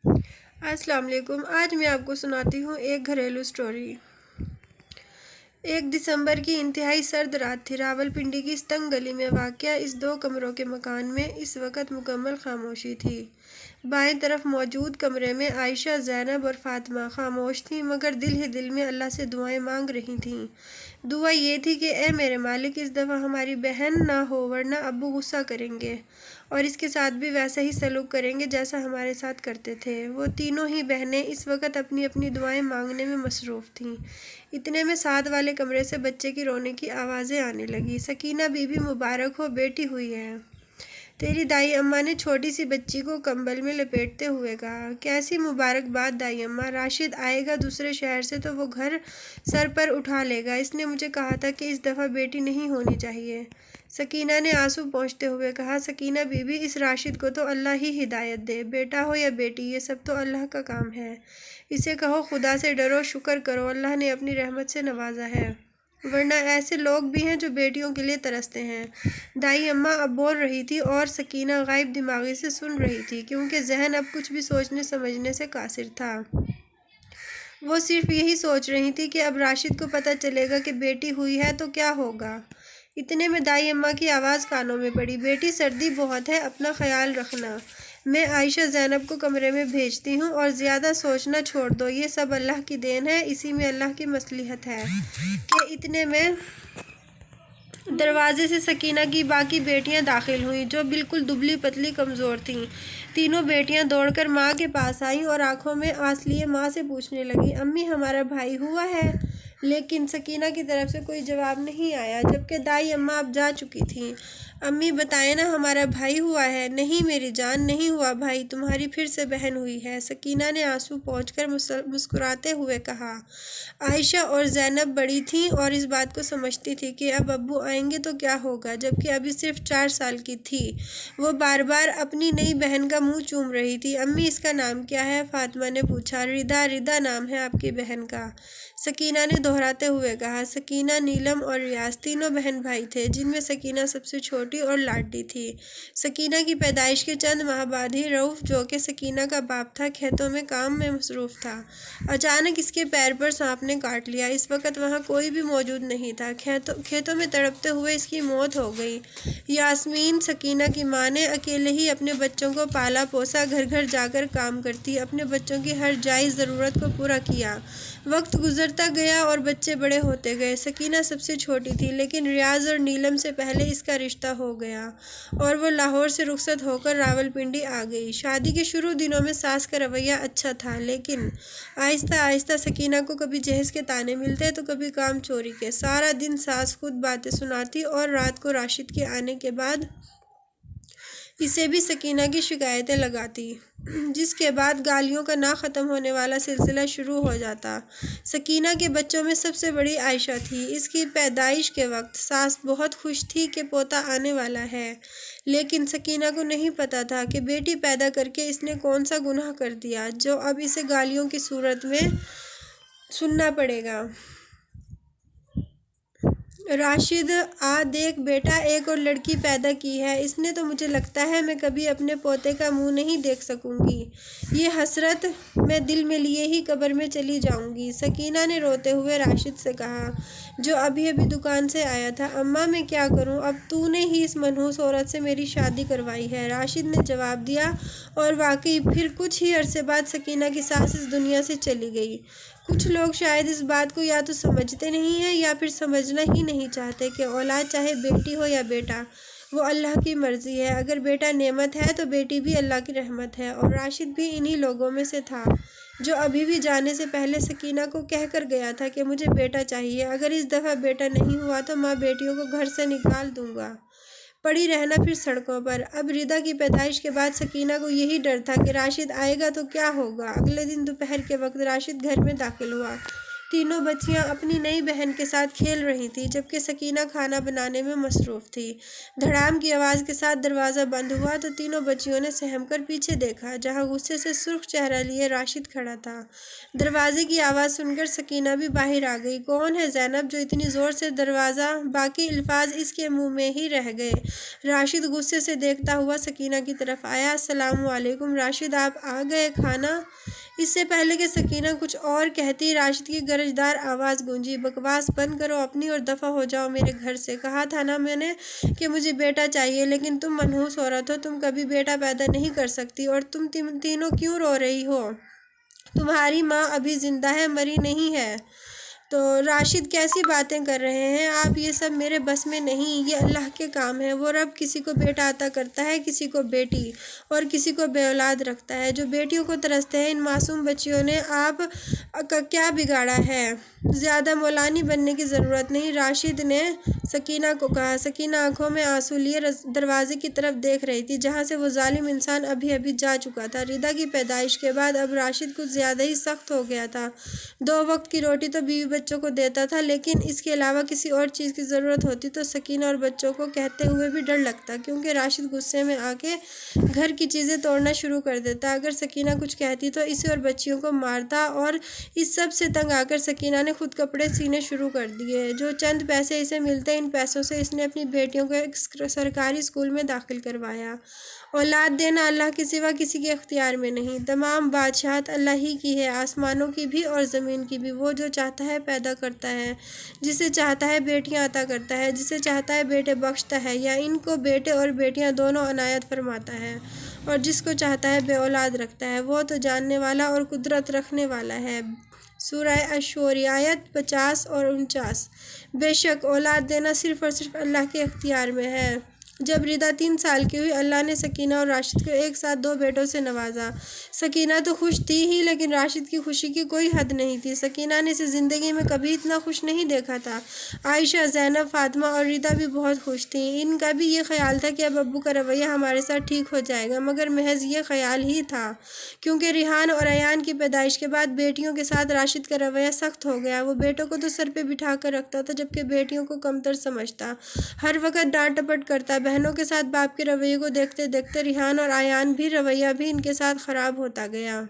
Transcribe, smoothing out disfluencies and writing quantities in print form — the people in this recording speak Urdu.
السلام علیکم۔ آج میں آپ کو سناتی ہوں ایک گھریلو سٹوری۔ 1 دسمبر کی انتہائی سرد رات تھی۔ راولپنڈی کی اس تنگ گلی میں واقع اس 2 کمروں کے مکان میں اس وقت مکمل خاموشی تھی۔ بائیں طرف موجود کمرے میں عائشہ، زینب اور فاطمہ خاموش تھیں، مگر دل ہی دل میں اللہ سے دعائیں مانگ رہی تھیں۔ دعا یہ تھی کہ اے میرے مالک، اس دفعہ ہماری بہن نہ ہو، ورنہ ابو غصہ کریں گے اور اس کے ساتھ بھی ویسا ہی سلوک کریں گے جیسا ہمارے ساتھ کرتے تھے۔ وہ تینوں ہی بہنیں اس وقت اپنی اپنی دعائیں مانگنے میں مصروف تھیں۔ اتنے میں ساتھ والے کمرے سے بچے کی رونے کی آوازیں آنے لگیں۔ سکینہ بی بی مبارک ہو، بیٹی ہوئی ہے۔ تیری دائی اماں نے چھوٹی سی بچی کو کمبل میں لپیٹتے ہوئے کہا۔ کیسی مبارکباد دائی اماں، راشد آئے گا دوسرے شہر سے تو وہ گھر سر پر اٹھا لے گا۔ اس نے مجھے کہا تھا کہ اس دفعہ بیٹی نہیں ہونی چاہیے۔ سکینہ نے آنسو پونچھتے ہوئے کہا۔ سکینہ بی بی، اس راشد کو تو اللہ ہی ہدایت دے، بیٹا ہو یا بیٹی، یہ سب تو اللہ کا کام ہے۔ اسے کہو خدا سے ڈرو، شکر کرو، اللہ نے اپنی رحمت سے نوازا ہے، ورنہ ایسے لوگ بھی ہیں جو بیٹیوں کے لیے ترستے ہیں۔ دائی اماں اب بول رہی تھی اور سکینہ غائب دماغی سے سن رہی تھی، کیونکہ ذہن اب کچھ بھی سوچنے سمجھنے سے قاصر تھا۔ وہ صرف یہی سوچ رہی تھی کہ اب راشد کو پتہ چلے گا کہ بیٹی ہوئی ہے تو کیا ہوگا۔ اتنے میں دائی اماں کی آواز کانوں میں پڑی۔ بیٹی، سردی بہت ہے، اپنا خیال رکھنا۔ میں عائشہ زینب کو کمرے میں بھیجتی ہوں اور زیادہ سوچنا چھوڑ دو، یہ سب اللہ کی دین ہے، اسی میں اللہ کی مصلحت ہے۔ کہ اتنے میں دروازے سے سکینہ کی باقی بیٹیاں داخل ہوئیں، جو بالکل دبلی پتلی کمزور تھیں۔ تینوں بیٹیاں دوڑ کر ماں کے پاس آئیں اور آنکھوں میں آنس لیے ماں سے پوچھنے لگیں، امی ہمارا بھائی ہوا ہے؟ لیکن سکینہ کی طرف سے کوئی جواب نہیں آیا، جبکہ دائی اماں اب جا چکی تھیں۔ امی بتائیں نا، ہمارا بھائی ہوا ہے؟ نہیں میری جان، نہیں ہوا بھائی، تمہاری پھر سے بہن ہوئی ہے، سکینہ نے آنسو پونچھ کر مسکراتے ہوئے کہا۔ عائشہ اور زینب بڑی تھیں اور اس بات کو سمجھتی تھیں کہ اب ابو آئیں گے تو کیا ہوگا، جبکہ ابھی صرف 4 سال کی تھی۔ وہ بار بار اپنی نئی بہن کا منہ چوم رہی تھی۔ امی اس کا نام کیا ہے؟ فاطمہ نے پوچھا۔ ردا، ردا نام ہے آپ کی بہن کا، سکینہ نے دہراتے ہوئے کہا۔ سکینہ، نیلم اور ریاض تینوں بہن بھائی تھے، جن میں سکینہ سب سے چھوٹی اور لاڈلی تھی۔ سکینہ کی پیدائش کے چند ماہ بعد ہی رؤف، جو کہ سکینہ کا باپ تھا، کھیتوں میں کام میں مصروف تھا۔ اچانک اس کے پیر پر سانپ نے کاٹ لیا۔ اس وقت وہاں کوئی بھی موجود نہیں تھا۔ کھیتوں میں تڑپتے ہوئے اس کی موت ہو گئی۔ یاسمین، سکینہ کی ماں، نے اکیلے ہی اپنے بچوں کو پالا پوسا، گھر گھر جا کر کام کرتی، اپنے بچوں کی ہر جائز ضرورت کو پورا کیا۔ وقت گزرتا گیا اور بچے بڑے ہوتے گئے۔ سکینہ سب سے چھوٹی تھی، لیکن ریاض اور نیلم سے پہلے اس کا رشتہ ہو گیا اور وہ لاہور سے رخصت ہو کر راولپنڈی آ گئی۔ شادی کے شروع دنوں میں ساس کا رویہ اچھا تھا، لیکن آہستہ آہستہ سکینہ کو کبھی جہیز کے طعنے ملتے تو کبھی کام چوری کے۔ سارا دن ساس خود باتیں سناتی اور رات کو راشد کے آنے کے بعد اسے بھی سکینہ کی شکایتیں لگاتی، جس کے بعد گالیوں کا نہ ختم ہونے والا سلسلہ شروع ہو جاتا۔ سکینہ کے بچوں میں سب سے بڑی عائشہ تھی۔ اس کی پیدائش کے وقت ساس بہت خوش تھی کہ پوتا آنے والا ہے، لیکن سکینہ کو نہیں پتا تھا کہ بیٹی پیدا کر کے اس نے کون سا گناہ کر دیا، جو اب اسے گالیوں کی صورت میں سننا پڑے گا۔ راشد، آ دیکھ بیٹا، ایک اور لڑکی پیدا کی ہے، اس نے تو مجھے لگتا ہے میں کبھی اپنے پوتے کا منہ نہیں دیکھ سکوں گی، یہ حسرت میں دل میں لیے ہی قبر میں چلی جاؤں گی، سکینہ نے روتے ہوئے راشد سے کہا، جو ابھی ابھی دکان سے آیا تھا۔ اماں میں کیا کروں، اب تو نے ہی اس منحوس عورت سے میری شادی کروائی ہے، راشد نے جواب دیا، اور واقعی پھر کچھ ہی عرصے بعد سکینہ کی ساس اس دنیا سے چلی گئی۔ کچھ لوگ شاید اس بات کو یا تو سمجھتے نہیں ہیں یا پھر سمجھنا ہی نہیں چاہتے کہ اولاد چاہے بیٹی ہو یا بیٹا، وہ اللہ کی مرضی ہے، اگر بیٹا نعمت ہے تو بیٹی بھی اللہ کی رحمت ہے، اور راشد بھی انہی لوگوں میں سے تھا جو ابھی بھی جانے سے پہلے سکینہ کو کہہ کر گیا تھا کہ مجھے بیٹا چاہیے، اگر اس دفعہ بیٹا نہیں ہوا تو ماں بیٹیوں کو گھر سے نکال دوں گا، پڑی رہنا پھر سڑکوں پر۔ اب ردا کی پیدائش کے بعد سکینہ کو یہی ڈر تھا کہ راشد آئے گا تو کیا ہوگا۔ اگلے دن دوپہر کے وقت راشد گھر میں داخل ہوا۔ تینوں بچیاں اپنی نئی بہن کے ساتھ کھیل رہی تھیں جبکہ سکینہ کھانا بنانے میں مصروف تھی۔ دھڑام کی آواز کے ساتھ دروازہ بند ہوا تو تینوں بچیوں نے سہم کر پیچھے دیکھا جہاں غصے سے سرخ چہرہ لیے راشد کھڑا تھا۔ دروازے کی آواز سن کر سکینہ بھی باہر آ گئی۔ کون ہے زینب جو اتنی زور سے دروازہ؟ باقی الفاظ اس کے منہ میں ہی رہ گئے۔ راشد غصے سے دیکھتا ہوا سکینہ کی طرف آیا۔ السلام علیکم راشد، آپ آ گئے؟ کھانا؟ اس سے پہلے کہ سکینہ کچھ اور کہتی راشد کی گرجدار آواز گونجی، بکواس بند کرو اپنی اور دفع ہو جاؤ میرے گھر سے۔ کہا تھا نا میں نے کہ مجھے بیٹا چاہیے، لیکن تم منحوس عورت ہو، تم کبھی بیٹا پیدا نہیں کر سکتی۔ اور تم تینوں کیوں رو رہی ہو؟ تمہاری ماں ابھی زندہ ہے، مری نہیں ہے۔ تو راشد کیسی باتیں کر رہے ہیں آپ؟ یہ سب میرے بس میں نہیں، یہ اللہ کے کام ہے۔ وہ رب کسی کو بیٹا عطا کرتا ہے، کسی کو بیٹی، اور کسی کو بے اولاد رکھتا ہے۔ جو بیٹیوں کو ترستے ہیں ان معصوم بچیوں نے آپ کا کیا بگاڑا ہے؟ زیادہ مولانی بننے کی ضرورت نہیں، راشد نے سکینہ کو کہا۔ سکینہ آنکھوں میں آنسو لیے دروازے کی طرف دیکھ رہی تھی جہاں سے وہ ظالم انسان ابھی جا چکا تھا۔ ردا کی پیدائش کے بعد اب راشد کچھ زیادہ ہی سخت ہو گیا تھا۔ 2 وقت کی روٹی تو بیوی بچوں کو دیتا تھا، لیکن اس کے علاوہ کسی اور چیز کی ضرورت ہوتی تو سکینہ اور بچوں کو کہتے ہوئے بھی ڈر لگتا، کیونکہ راشد غصے میں آ کے گھر کی چیزیں توڑنا شروع کر دیتا۔ اگر سکینہ کچھ کہتی تو اسے اور بچیوں کو مارتا، اور اس سب سے تنگ آ کر سکینہ نے خود کپڑے سینے شروع کر دیے۔ جو چند پیسے اسے ملتے ان پیسوں سے اس نے اپنی بیٹیوں کو ایک سرکاری اسکول میں داخل کروایا۔ اولاد دینا اللہ کے سوا کسی کے اختیار میں نہیں، تمام بادشاہت اللہ ہی کی ہے، آسمانوں کی بھی اور زمین کی بھی۔ وہ جو چاہتا ہے پیدا کرتا ہے، جسے چاہتا ہے بیٹیاں عطا کرتا ہے، جسے چاہتا ہے بیٹے بخشتا ہے، یا ان کو بیٹے اور بیٹیاں دونوں عنایت فرماتا ہے، اور جس کو چاہتا ہے بے اولاد رکھتا ہے۔ وہ تو جاننے والا اور قدرت رکھنے والا ہے۔ سورہ الشورى آیت 50 اور 49۔ بے شک اولاد دینا صرف اور صرف اللہ کے اختیار میں ہے۔ جب ردا 3 سال کی ہوئی اللہ نے سکینہ اور راشد کو ایک ساتھ 2 بیٹوں سے نوازا۔ سکینہ تو خوش تھی ہی، لیکن راشد کی خوشی کی کوئی حد نہیں تھی۔ سکینہ نے اسے زندگی میں کبھی اتنا خوش نہیں دیکھا تھا۔ عائشہ، زینب، فاطمہ اور ردا بھی بہت خوش تھیں۔ ان کا بھی یہ خیال تھا کہ اب ابو کا رویہ ہمارے ساتھ ٹھیک ہو جائے گا، مگر محض یہ خیال ہی تھا، کیونکہ ریحان اور ایان کی پیدائش کے بعد بیٹیوں کے ساتھ راشد کا رویہ سخت ہو گیا۔ وہ بیٹوں کو تو سر پہ بٹھا کر رکھتا تھا، جبکہ بیٹیوں کو کمتر سمجھتا، ہر وقت ڈانٹ ٹپٹ کرتا۔ بہنوں کے ساتھ باپ کے رویے کو دیکھتے دیکھتے ریحان اور ایان بھی رویہ بھی ان کے ساتھ خراب ہوتا گیا۔